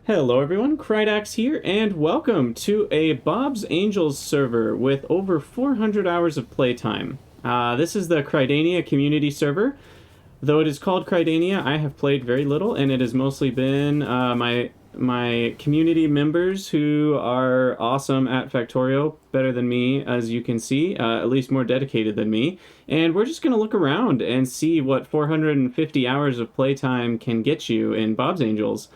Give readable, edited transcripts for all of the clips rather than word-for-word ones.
Hello everyone, Krydax here, and welcome to a Bob's Angels server with over 400 hours of playtime. This is the Crydania community server. Though it is called Crydania, I have played very little, and it has mostly been my community members who are awesome at Factorio, better than me, as you can see, at least more dedicated than me. And we're just going to look around and see what 450 hours of playtime can get you in Bob's Angels.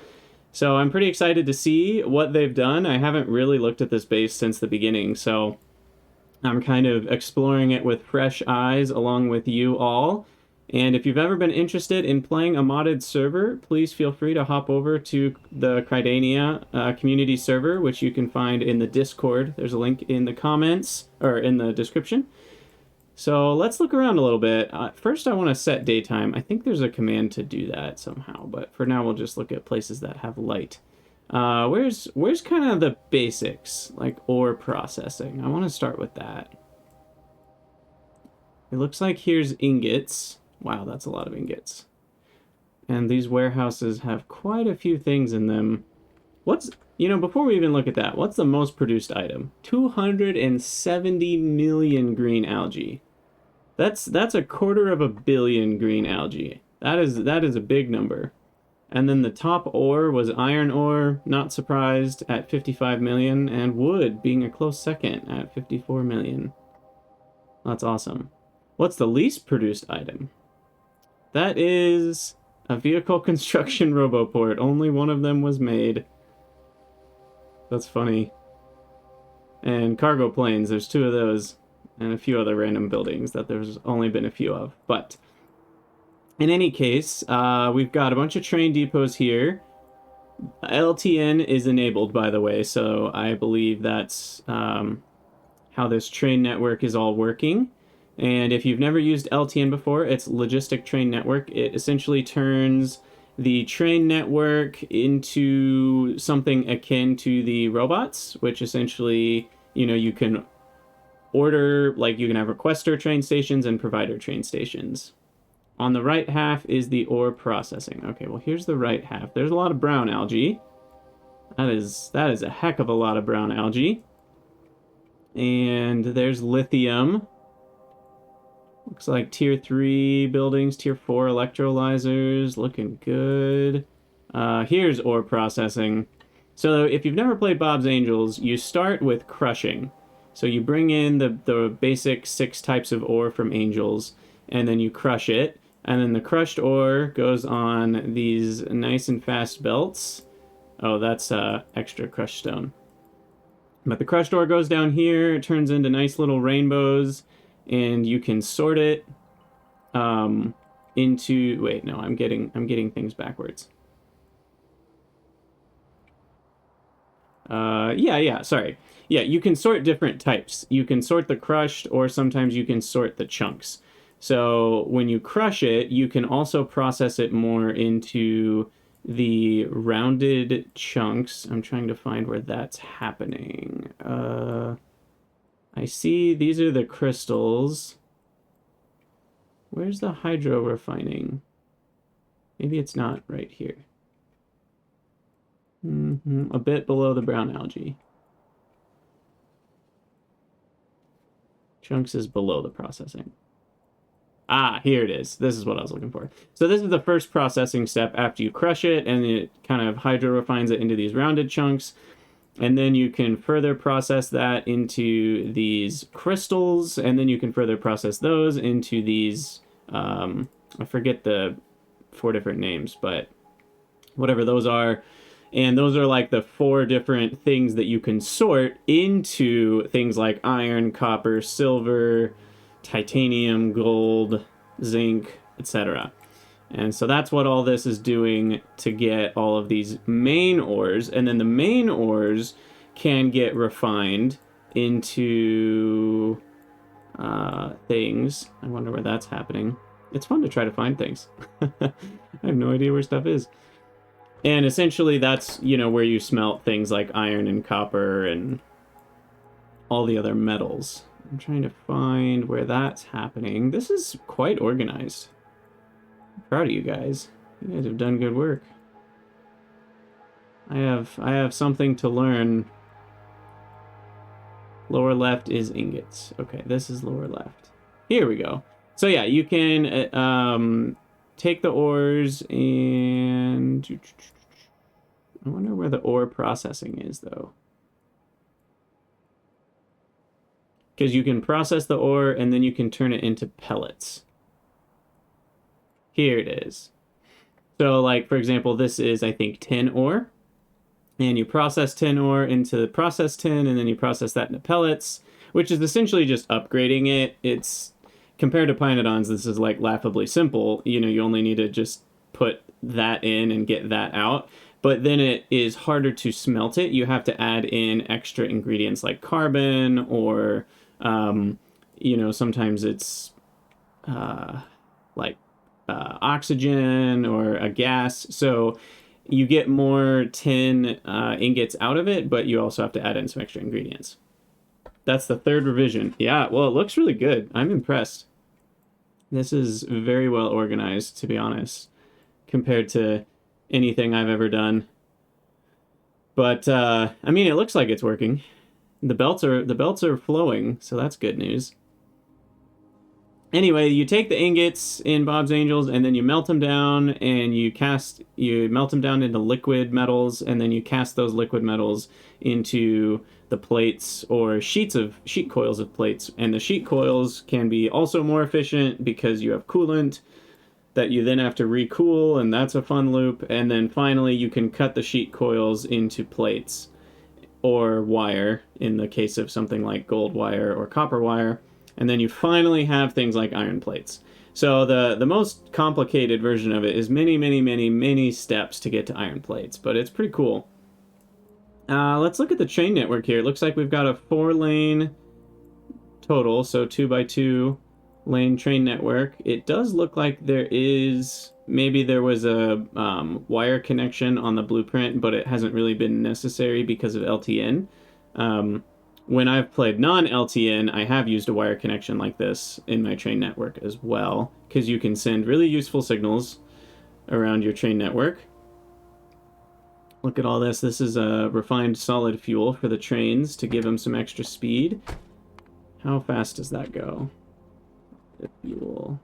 So I'm pretty excited to see what they've done. I haven't really looked at this base since the beginning, so I'm kind of exploring it with fresh eyes along with you all. And if you've ever been interested in playing a modded server, please feel free to hop over to the Crydania community server, which you can find in the Discord. There's a link in the comments, or in the description. So let's look around a little bit. First, I want to set daytime. I think there's a command to do that somehow, but for now, we'll just look at places that have light. Where's kind of the basics, like ore processing? I want to start with that. It looks like here's ingots. Wow, that's a lot of ingots. And these warehouses have quite a few things in them. Before we even look at that, what's the most produced item? 270 million green algae. That's a quarter of a billion green algae. That is a big number. And then the top ore was iron ore, not surprised, at 55 million, and wood being a close second at 54 million. That's awesome. What's the least produced item? That is a vehicle construction roboport. Only one of them was made. That's funny. And cargo planes, there's two of those, and a few other random buildings that there's only been a few of. But in any case, we've got a bunch of train depots here. LTN is enabled, by the way, so I believe that's how this train network is all working. And if you've never used LTN before, it's Logistic Train Network. It essentially turns the train network into something akin to the robots, which essentially, you can order, like you can have requester train stations and provider train stations. On the right half is the ore processing. Okay, well here's the right half. There's a lot of brown algae. That is a heck of a lot of brown algae. And there's lithium. Looks like tier 3 buildings, tier 4 electrolyzers, looking good. Here's ore processing. So if you've never played Bob's Angels, you start with crushing. So you bring in the basic 6 types of ore from Angels, and then you crush it. And then the crushed ore goes on these nice and fast belts. Oh, that's extra crushed stone. But the crushed ore goes down here, it turns into nice little rainbows, and you can sort it into... Wait, no, I'm getting things backwards. Sorry. Yeah, you can sort different types. You can sort the crushed, or sometimes you can sort the chunks. So when you crush it, you can also process it more into the rounded chunks. I'm trying to find where that's happening. I see these are the crystals. Where's the hydro refining? Maybe it's not right here. A bit below the brown algae. Chunks is below the processing. Ah, here it is. This is what I was looking for. So this is the first processing step after you crush it, and it kind of hydro refines it into these rounded chunks. And then you can further process that into these crystals, and then you can further process those into these, I forget the 4 different names, but whatever those are. And those are like the 4 different things that you can sort into things like iron, copper, silver, titanium, gold, zinc, etc. And so that's what all this is doing to get all of these main ores. And then the main ores can get refined into things. I wonder where that's happening. It's fun to try to find things. I have no idea where stuff is. And essentially that's, where you smelt things like iron and copper and all the other metals. I'm trying to find where that's happening. This is quite organized. I'm proud of you guys. You guys have done good work. I have something to learn. Lower left is ingots. Okay, this is lower left. Here we go. So yeah, you can take the ores and I wonder where the ore processing is though. Because you can process the ore and then you can turn it into pellets. Here it is. So like for example, this is I think tin ore. And you process tin ore into processed tin, and then you process that into pellets, which is essentially just upgrading it. It's compared to Pinodons, this is like laughably simple. You know, you only need to just put that in and get that out. But then it is harder to smelt it. You have to add in extra ingredients like carbon or, you know, sometimes it's like oxygen or a gas. So you get more tin ingots out of it, but you also have to add in some extra ingredients. That's the third revision. Yeah, well, it looks really good. I'm impressed. This is very well organized, to be honest, compared to anything I've ever done. But I mean, it looks like it's working. The belts are flowing, so that's good news. Anyway, you take the ingots in BobsAngels and then you melt them down and you melt them down into liquid metals and then you cast those liquid metals into the plates or sheet coils of plates. And the sheet coils can be also more efficient because you have coolant that you then have to recool, and that's a fun loop. And then finally you can cut the sheet coils into plates or wire in the case of something like gold wire or copper wire. And then you finally have things like iron plates. So the most complicated version of it is many steps to get to iron plates, but it's pretty cool. Let's look at the train network here. It looks like we've got a 4-lane total, so 2x2 lane train network. It does look like maybe there was a wire connection on the blueprint, but it hasn't really been necessary because of LTN. When I've played non-LTN, I have used a wire connection like this in my train network as well, because you can send really useful signals around your train network. Look at all this. This is a refined solid fuel for the trains to give them some extra speed. How fast does that go? The fuel.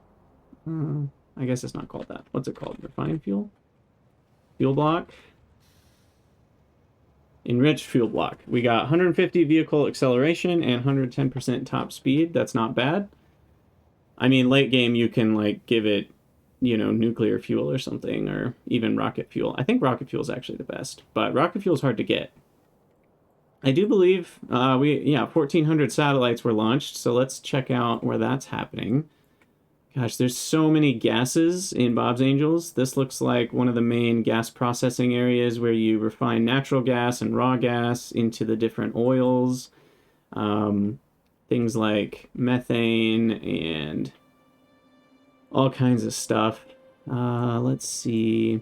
I guess it's not called that. What's it called? Refined fuel? Fuel block? Enriched fuel block. We got 150 vehicle acceleration and 110% top speed. That's not bad. I mean, late game you can like give it, you know, nuclear fuel or something, or even rocket fuel. I think rocket fuel is actually the best, but rocket fuel is hard to get. I do believe 1,400 satellites were launched, so let's check out where that's happening. Gosh, there's so many gases in BobsAngels. This looks like one of the main gas processing areas where you refine natural gas and raw gas into the different oils. Things like methane and all kinds of stuff. Let's see.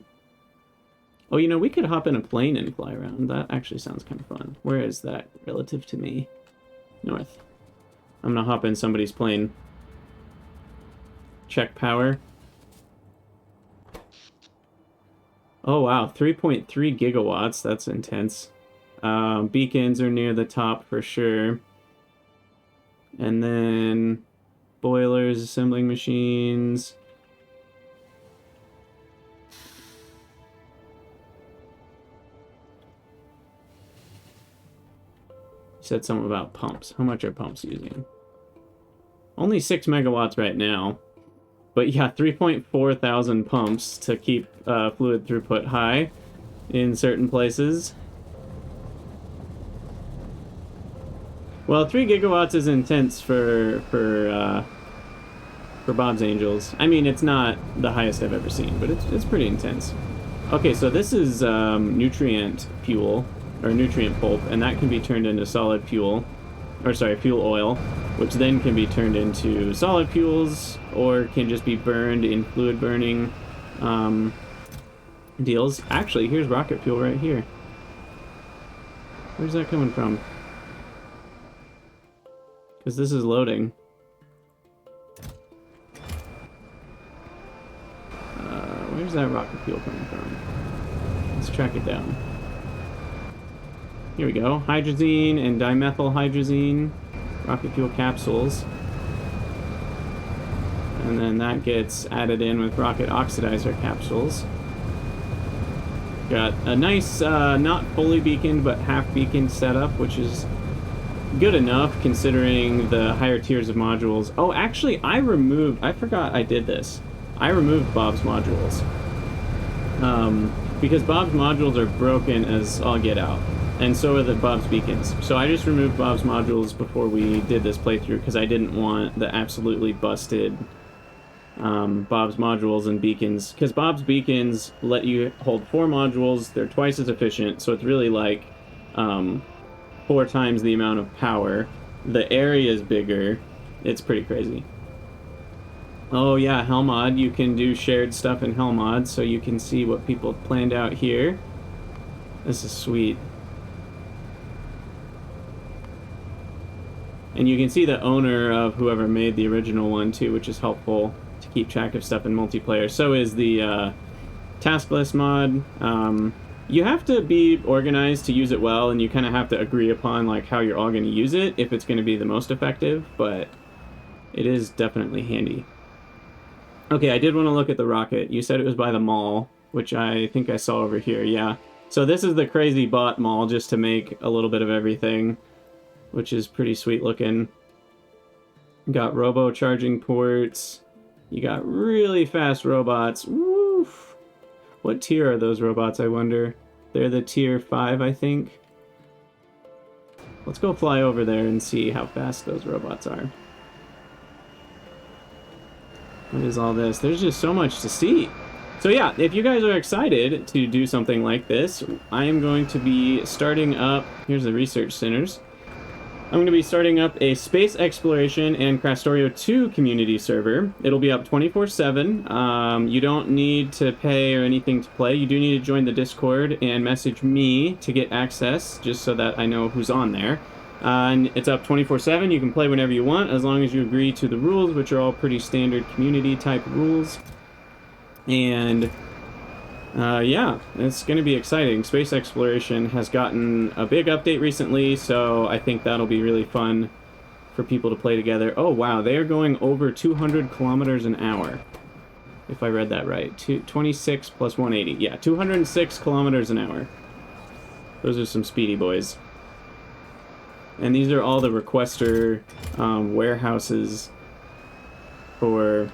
Oh, you know, we could hop in a plane and fly around. That actually sounds kind of fun. Where is that relative to me? North. I'm gonna hop in somebody's plane. Check power. Oh, wow. 3.3 gigawatts. That's intense. Beacons are near the top for sure. And then boilers, assembling machines. You said something about pumps. How much are pumps using? Only 6 megawatts right now. But yeah, 3.4 thousand pumps to keep fluid throughput high in certain places. Well, 3 gigawatts is intense for BobsAngels. I mean, it's not the highest I've ever seen, but it's pretty intense. Okay, so this is nutrient fuel, or nutrient pulp, and that can be turned into solid fuel, or sorry, fuel oil, which then can be turned into solid fuels, or can just be burned in fluid burning deals. Actually, here's rocket fuel right here. Where's that coming from? Because this is loading. Where's that rocket fuel coming from? Let's track it down. Here we go. Hydrazine and dimethylhydrazine rocket fuel capsules. And then that gets added in with rocket oxidizer capsules. Got a nice, not fully beaconed, but half beaconed setup, which is good enough considering the higher tiers of modules. Oh, actually, I forgot I did this. I removed Bob's modules. Because Bob's modules are broken as all get out. And so are the Bob's beacons. So I just removed Bob's modules before we did this playthrough because I didn't want the absolutely busted Bob's modules and beacons, because Bob's beacons let you hold 4 modules. They're twice as efficient, so it's really like 4 times the amount of power. The area is bigger. It's pretty crazy. Oh yeah, Helmod. You can do shared stuff in Helmod, so you can see what people have planned out here. This is sweet. And you can see the owner of whoever made the original one too, which is helpful to keep track of stuff in multiplayer. So is the task list mod. You have to be organized to use it well, and you kind of have to agree upon like how you're all going to use it if it's going to be the most effective, but it is definitely handy. Okay, I did want to look at the rocket. You said it was by the mall, which I think I saw over here, yeah. So this is the crazy bot mall just to make a little bit of everything, which is pretty sweet looking. Got robo charging ports. You got really fast robots. Woof! What tier are those robots, I wonder? They're the tier 5, I think. Let's go fly over there and see how fast those robots are. What is all this? There's just so much to see. So yeah, if you guys are excited to do something like this, I am going to be starting up... Here's the research centers. I'm going to be starting up a Space Exploration and Crastorio 2 community server. It'll be up 24/7. You don't need to pay or anything to play. You do need to join the Discord and message me to get access, just so that I know who's on there. And it's up 24/7. You can play whenever you want, as long as you agree to the rules, which are all pretty standard community-type rules. And... yeah, it's going to be exciting. Space Exploration has gotten a big update recently, so I think that'll be really fun for people to play together. Oh, wow, they are going over 200 kilometers an hour, if I read that right. 26 plus 180. Yeah, 206 kilometers an hour. Those are some speedy boys. And these are all the requester warehouses for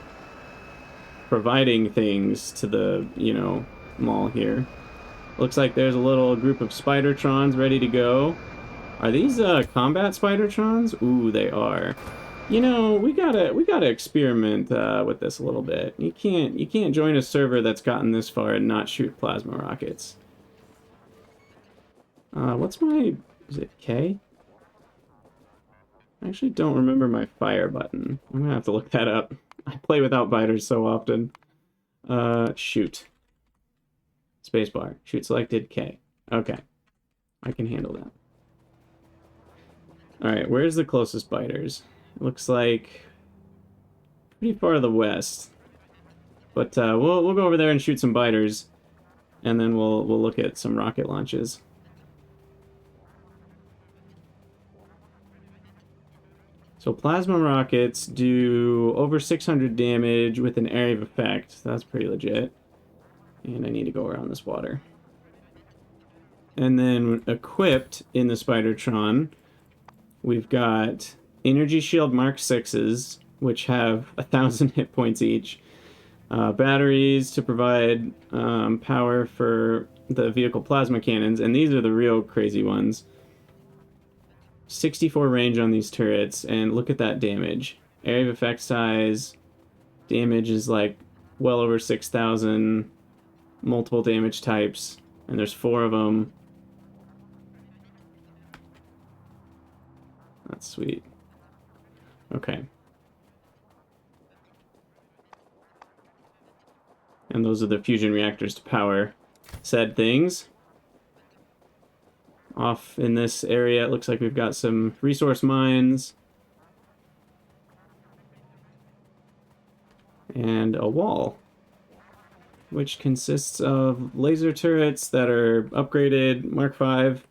providing things to the, you know, mall here. Looks like there's a little group of Spidertrons ready to go. Are these combat Spidertrons? Ooh, they are. You know, we gotta experiment with this a little bit. You can't join a server that's gotten this far and not shoot plasma rockets. What's my... is it K? I actually don't remember my fire button. I'm gonna have to look that up. I play without biters so often. Shoot. Spacebar. Shoot selected K. Okay. I can handle that. Alright, where's the closest biters? It looks like pretty far to the west. But we'll go over there and shoot some biters, and then we'll look at some rocket launches. So plasma rockets do over 600 damage with an area of effect. That's pretty legit. And I need to go around this water. And then equipped in the Spidertron, we've got Energy Shield Mark 6s, which have 1,000 hit points each. Batteries to provide power for the vehicle plasma cannons, and these are the real crazy ones. 64 range on these turrets, and look at that damage. Area of effect size, damage is like well over 6,000, multiple damage types, and there's 4 of them. That's sweet. Okay. And those are the fusion reactors to power said things. Off in this area, it looks like we've got some resource mines. And a wall, which consists of laser turrets that are upgraded, Mark V.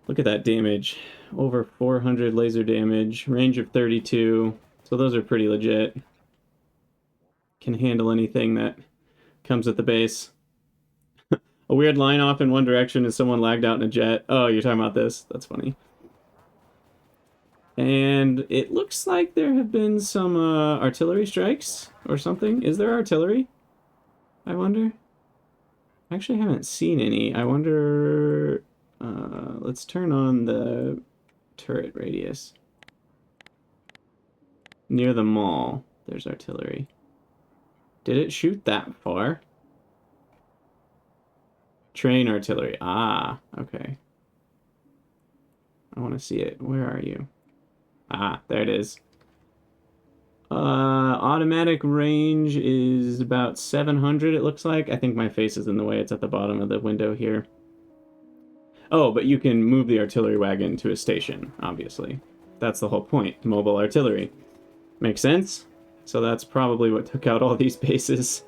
Look at that damage. Over 400 laser damage, range of 32. So those are pretty legit. Can handle anything that comes at the base. A weird line off in one direction is someone lagged out in a jet. Oh, you're talking about this? That's funny. And it looks like there have been some artillery strikes or something. Is there artillery? I wonder. I actually haven't seen any. I wonder... let's turn on the turret radius. Near the mall, there's artillery. Did it shoot that far? Train artillery. Ah, okay. I want to see it. Where are you? Ah, there it is. Automatic range is about 700, it looks like. I think my face is in the way. It's at the bottom of the window here. Oh, but you can move the artillery wagon to a station, obviously. That's the whole point. Mobile artillery. Makes sense? So that's probably what took out all these bases.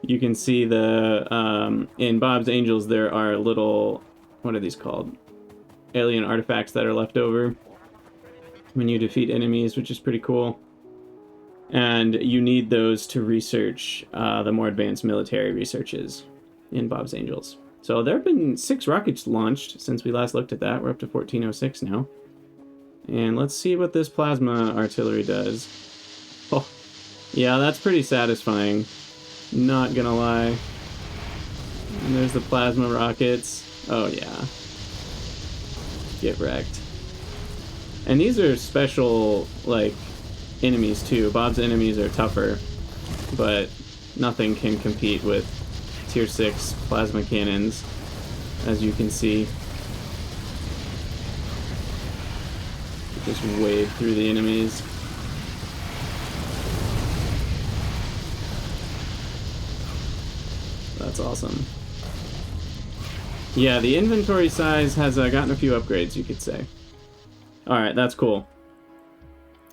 You can see the... in BobsAngels, there are little... What are these called? Alien artifacts that are left over when you defeat enemies, which is pretty cool. And you need those to research the more advanced military researches in BobsAngels. So there have been 6 rockets launched since we last looked at that. We're up to 1406 now. And let's see what this plasma artillery does. Oh, yeah, that's pretty satisfying. Not gonna lie. And there's the plasma rockets. Oh, yeah. Get wrecked. And these are special, like, enemies, too. Bob's enemies are tougher, but nothing can compete with Tier 6 plasma cannons, as you can see. Just wave through the enemies. That's awesome. Yeah, the inventory size has gotten a few upgrades, you could say. Alright, that's cool.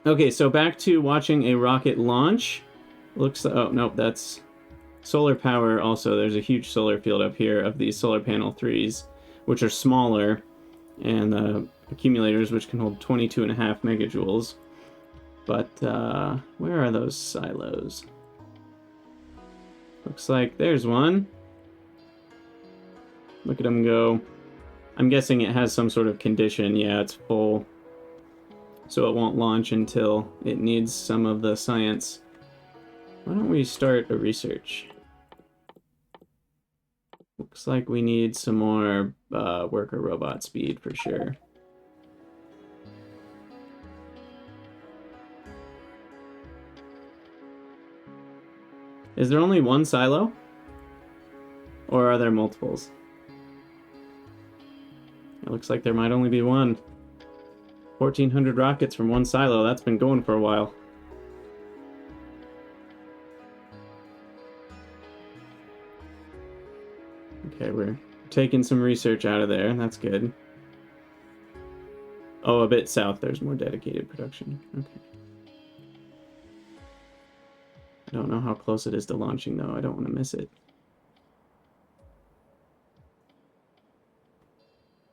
Okay, so back to watching a rocket launch. Looks... oh, nope, that's solar power also. There's a huge solar field up here of these solar panel 3s, which are smaller, and accumulators, which can hold 22.5 megajoules. But, where are those silos? Looks like there's one. Look at them go. I'm guessing it has some sort of condition. Yeah, it's full. So it won't launch until it needs some of the science. Why don't we start a research? Looks like we need some more worker robot speed for sure. Is there only one silo? Or are there multiples? It looks like there might only be one. 1,400 rockets from one silo. That's been going for a while. Okay, we're taking some research out of there. That's good. Oh, a bit south, there's more dedicated production. Okay. I don't know how close it is to launching, though. I don't want to miss it.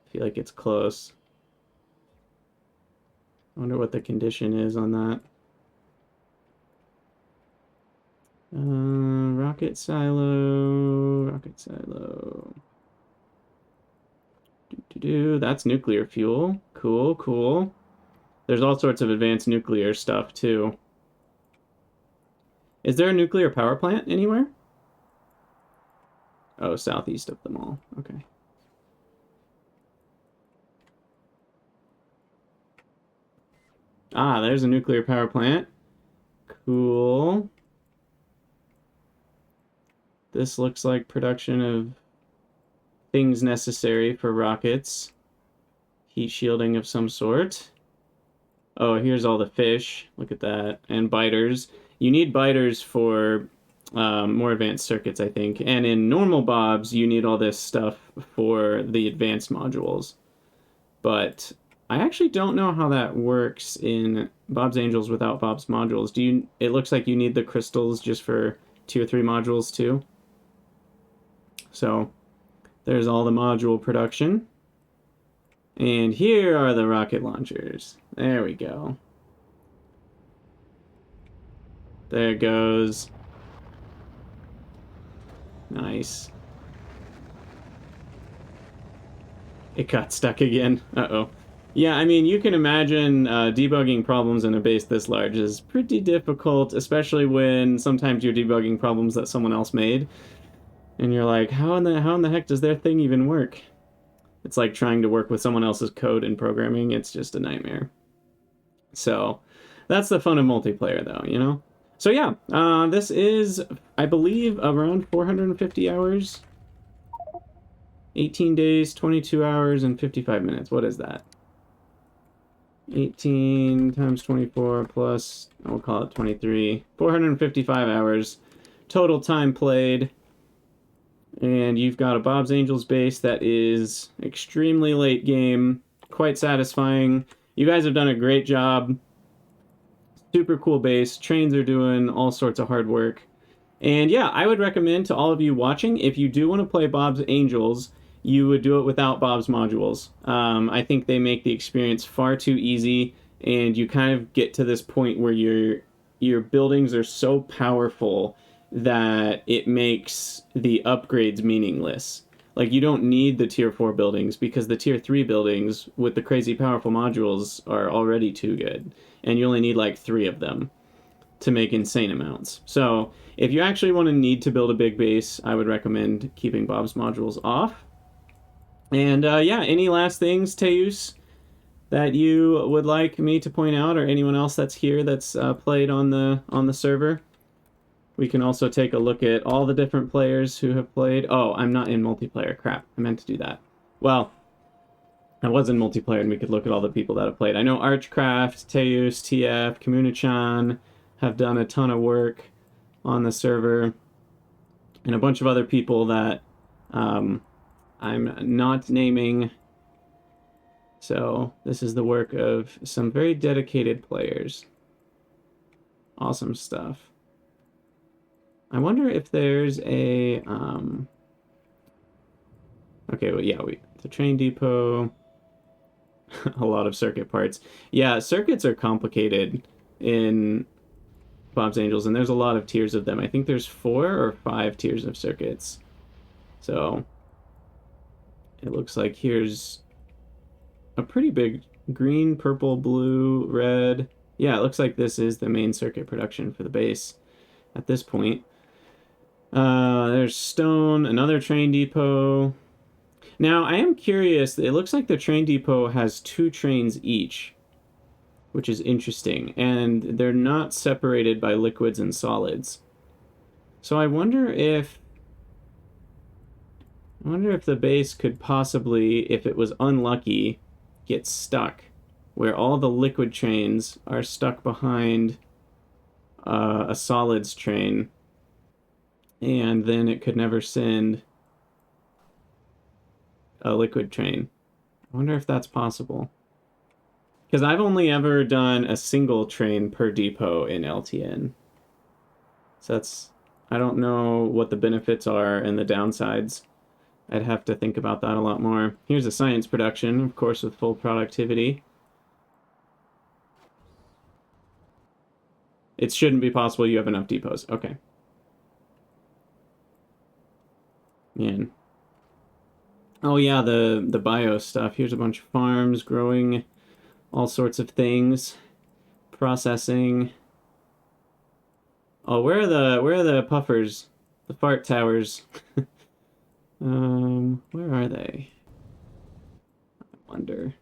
I feel like it's close. I wonder what the condition is on that. Rocket silo. Rocket silo. That's nuclear fuel. Cool, cool. There's all sorts of advanced nuclear stuff, too. Is there a nuclear power plant anywhere? Oh, southeast of the mall. Okay. Ah, there's a nuclear power plant. Cool. This looks like production of things necessary for rockets. Heat shielding of some sort. Oh, here's all the fish. Look at that. And biters. You need biters for more advanced circuits, I think. And in normal Bobs, you need all this stuff for the advanced modules. But I actually don't know how that works in BobsAngels without Bob's modules. It looks like you need the crystals just for Tier 3 modules, too. So, there's all the module production. And here are the rocket launchers. There we go. There it goes. Nice. It got stuck again. Uh-oh. Yeah, I mean, you can imagine debugging problems in a base this large is pretty difficult, especially when sometimes you're debugging problems that someone else made, and you're like, how in the heck does their thing even work? It's like trying to work with someone else's code in programming. It's just a nightmare. So that's the fun of multiplayer, though, you know? So yeah, this is, I believe, around 450 hours. 18 days, 22 hours, and 55 minutes. What is that? 18 times 24 plus, we'll call it 23. 455 hours total time played. And you've got a Bob's Angels base that is extremely late game, quite satisfying. You guys have done a great job. Super cool base. Trains are doing all sorts of hard work. And yeah, I would recommend to all of you watching, if you do want to play Bob's Angels, you would do it without Bob's modules. I think they make the experience far too easy, and you kind of get to this point where your buildings are so powerful that it makes the upgrades meaningless. Like, you don't need the tier 4 buildings because the tier 3 buildings with the crazy powerful modules are already too good, and you only need like 3 of them to make insane amounts. So if you actually want to need to build a big base, I would recommend keeping Bob's modules off. And yeah, any last things, Teus, that you would like me to point out, or anyone else that's here that's played on the server? We can also take a look at all the different players who have played. Oh, I'm not in multiplayer. Crap, I meant to do that. Well, I was in multiplayer, and we could look at all the people that have played. I know Archcraft, Teus, TF, Kamunachan have done a ton of work on the server, and a bunch of other people that I'm not naming. So this is the work of some very dedicated players. Awesome stuff. I wonder if there's a okay, well, yeah, the train depot. A lot of circuit parts. Yeah, circuits are complicated in Bob's Angels, and there's a lot of tiers of them. I think there's 4 or 5 tiers of circuits. So it looks like here's a pretty big green, purple, blue, red. Yeah, it looks like this is the main circuit production for the base at this point. There's stone, another train depot. Now, I am curious. It looks like the train depot has 2 trains each, which is interesting, and they're not separated by liquids and solids. So I wonder if the base could possibly, if it was unlucky, get stuck, where all the liquid trains are stuck behind a solids train, and then it could never send a liquid train. I wonder if that's possible. Because I've only ever done a single train per depot in LTN. So I don't know what the benefits are and the downsides. I'd have to think about that a lot more. Here's a science production, of course, with full productivity. It shouldn't be possible you have enough depots. Okay. Man. Oh yeah, the bio stuff. Here's a bunch of farms growing all sorts of things. Processing. Oh, where are the puffers? The fart towers. Where are they? I wonder.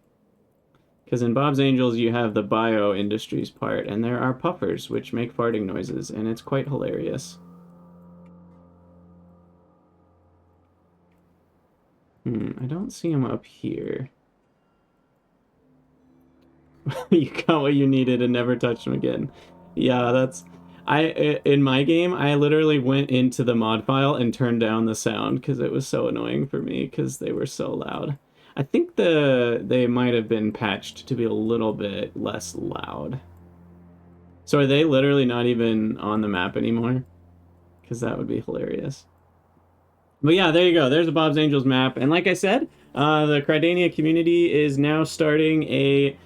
Because in Bob's Angels, you have the bio industries part, and there are puffers, which make farting noises, and it's quite hilarious. I don't see them up here. You got what you needed and never touched them again. Yeah, that's... in my game, I literally went into the mod file and turned down the sound because it was so annoying for me because they were so loud. I think they might have been patched to be a little bit less loud. So are they literally not even on the map anymore? Because that would be hilarious. But yeah, there you go. There's a Bob's Angels map. And like I said, the Cridania community is now starting a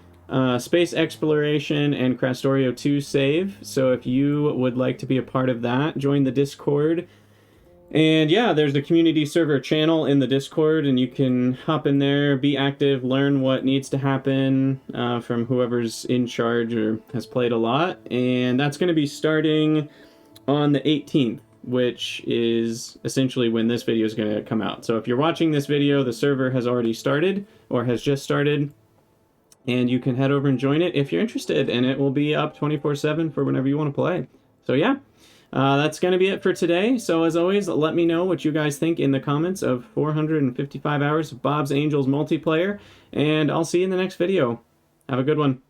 space exploration and Crastorio 2 save. So if you would like to be a part of that, join the Discord. And yeah, there's a community server channel in the Discord, and you can hop in there, be active, learn what needs to happen from whoever's in charge or has played a lot. And that's going to be starting on the 18th, which is essentially when this video is going to come out. So if you're watching this video, the server has already started or has just started, and you can head over and join it if you're interested, and it will be up 24/7 for whenever you want to play. So yeah, that's going to be it for today. So as always, let me know what you guys think in the comments of 455 hours of Bob's Angels multiplayer, and I'll see you in the next video. Have a good one.